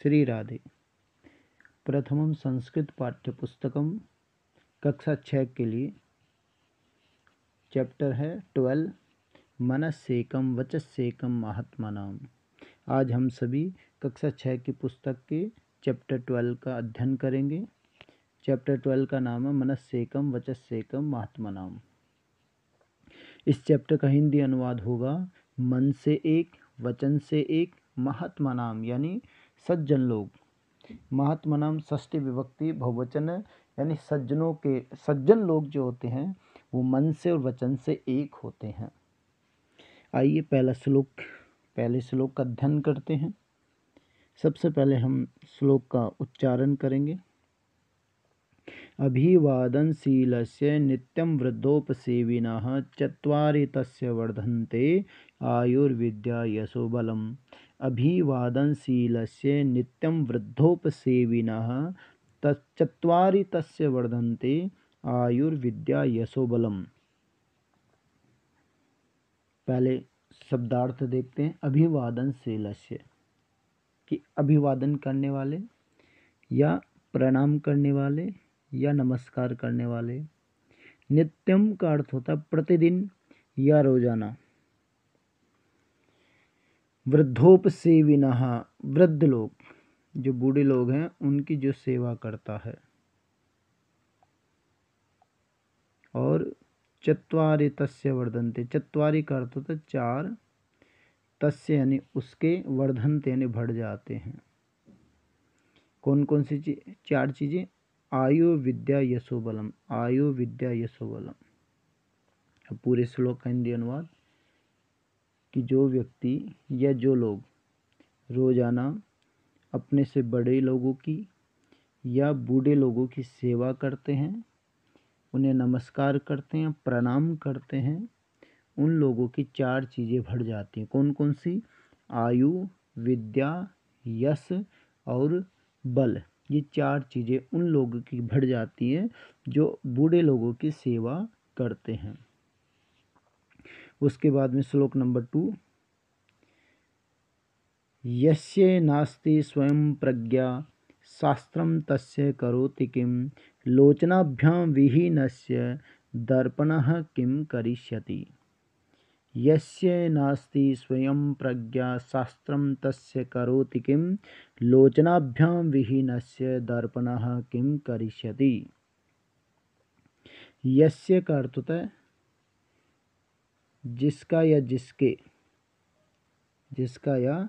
श्री राधे। प्रथमम संस्कृत पाठ्यपुस्तकम कक्षा 6 के लिए चैप्टर है 12 मनस्सेकम वचस्सेकम महात्मानाम। आज हम सभी कक्षा 6 की पुस्तक के चैप्टर 12 का अध्ययन करेंगे। चैप्टर 12 का नाम है मनस्सेकम वचस्सेकम महात्मानाम। इस चैप्टर का हिंदी अनुवाद होगा मन से एक, वचन से एक, महात्मा नाम यानी सज्जन लोग। महात्मा नाम षष्ठी विभक्ति बहुवचन है, यानी सज्जन लोग जो होते हैं वो मन से और वचन से एक होते हैं। आइए पहले श्लोक का अध्ययन करते हैं। सबसे पहले हम श्लोक का उच्चारण करेंगे। अभिवादनशीलस्य नित्यं वृद्धोपसेविनः चत्वारि तस्य वर्धन्ते आयुर्विद्या यशोबलम्। अभिवादनशीलस्य नित्यं वृद्धोपसेविनः चत्वारि तस्य वर्धन्ते आयुर्विद्या यशोबलम्। पहले शब्दार्थ देखते हैं। अभिवादनशीलस्य कि अभिवादन करने वाले या प्रणाम करने वाले या नमस्कार करने वाले। नित्यम का अर्थ होता है प्रतिदिन या रोजाना। वृद्धोपसेविनः वृद्ध लोग, जो बूढ़े लोग हैं उनकी जो सेवा करता है। और चत्वारि तस्य वर्धन्ते, चत्वारि का अर्थ होता है 4, तस्य यानी उसके, वर्धन्ते यानी बढ़ जाते हैं। कौन कौन सी 4 चीजें? आयु विद्या यशोबलम, आयु विद्या यशोबलम। अब पूरे श्लोक का हिंदी अनुवाद कि जो व्यक्ति या जो लोग रोजाना अपने से बड़े लोगों की या बूढ़े लोगों की सेवा करते हैं, उन्हें नमस्कार करते हैं, प्रणाम करते हैं, उन लोगों की 4 चीज़ें बढ़ जाती हैं। कौन कौन सी? आयु, विद्या, यश और बल। ये 4 चीज़ें उन लोगों की बढ़ जाती हैं जो बूढ़े लोगों की सेवा करते हैं। उसके बाद में श्लोक नंबर 2। यस्य नास्ति स्वयं प्रज्ञा शास्त्रम तस्य करोति किम लोचनाभ्यां विहीनस्य दर्पणः किम करिष्यति। यस्य नास्ति स्वयं प्रज्ञा शास्त्रम तस्य करोति किम लोचनाभ्यां विहीनस्य दर्पणः किम करिष्यति। यस्य का अर्थ होता है जिसका या जिसके, जिसका या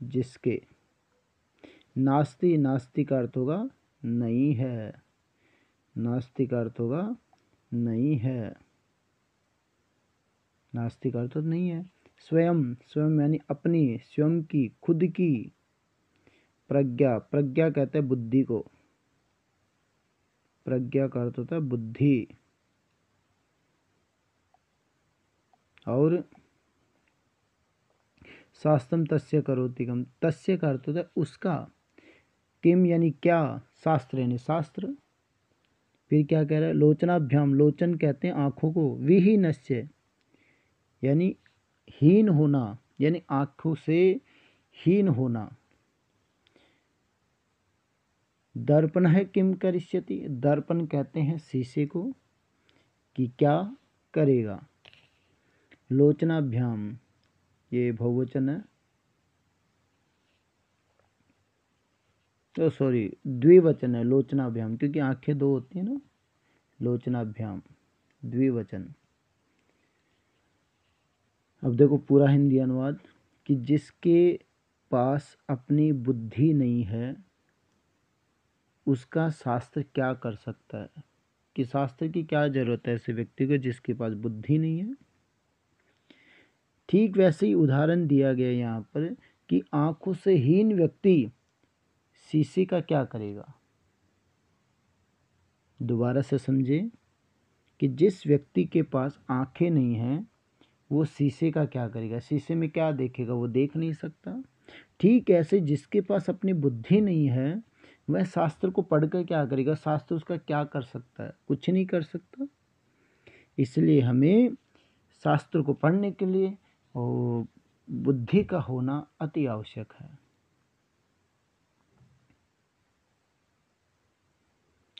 जिसके। नास्ति, नास्ति का अर्थ होगा नहीं है, नास्ति का अर्थ होगा नहीं है, नास्ति का अर्थ नहीं है। स्वयं, स्वयं यानी अपनी, स्वयं की, खुद की। प्रज्ञा, प्रज्ञा कहते हैं बुद्धि को, प्रज्ञा का अर्थ होता है बुद्धि। और शास्त्रम तस्य करोति किम, तस्य का अर्थ होता है उसका, किम यानी क्या, शास्त्र यानी शास्त्र। फिर क्या कह रहा है? लोचनाभ्याम, लोचन कहते हैं आँखों को, विहीनस्य यानी हीन होना, यानी आँखों से हीन होना। दर्पण है किम करिष्यति, दर्पण कहते हैं शीशे को, कि क्या करेगा। लोचनाभ्याम ये बहुवचन है, तो सॉरी द्विवचन है लोचनाभ्याम, क्योंकि आंखें 2 होती है ना। लोचनाभ्याम द्विवचन। अब देखो पूरा हिंदी अनुवाद कि जिसके पास अपनी बुद्धि नहीं है उसका शास्त्र क्या कर सकता है, कि शास्त्र की क्या जरूरत है ऐसे व्यक्ति को जिसके पास बुद्धि नहीं है। ठीक वैसे ही उदाहरण दिया गया यहाँ पर कि आंखों से हीन व्यक्ति शीशे का क्या करेगा। दोबारा से समझे कि जिस व्यक्ति के पास आंखें नहीं हैं वो शीशे का क्या करेगा, शीशे में क्या देखेगा, वो देख नहीं सकता। ठीक ऐसे जिसके पास अपनी बुद्धि नहीं है वह शास्त्र को पढ़कर क्या करेगा, शास्त्र उसका क्या कर सकता है, कुछ नहीं कर सकता। इसलिए हमें शास्त्र को पढ़ने के लिए और बुद्धि का होना अति आवश्यक है।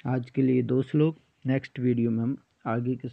आज के लिए 2 श्लोक, नेक्स्ट वीडियो में हम आगे के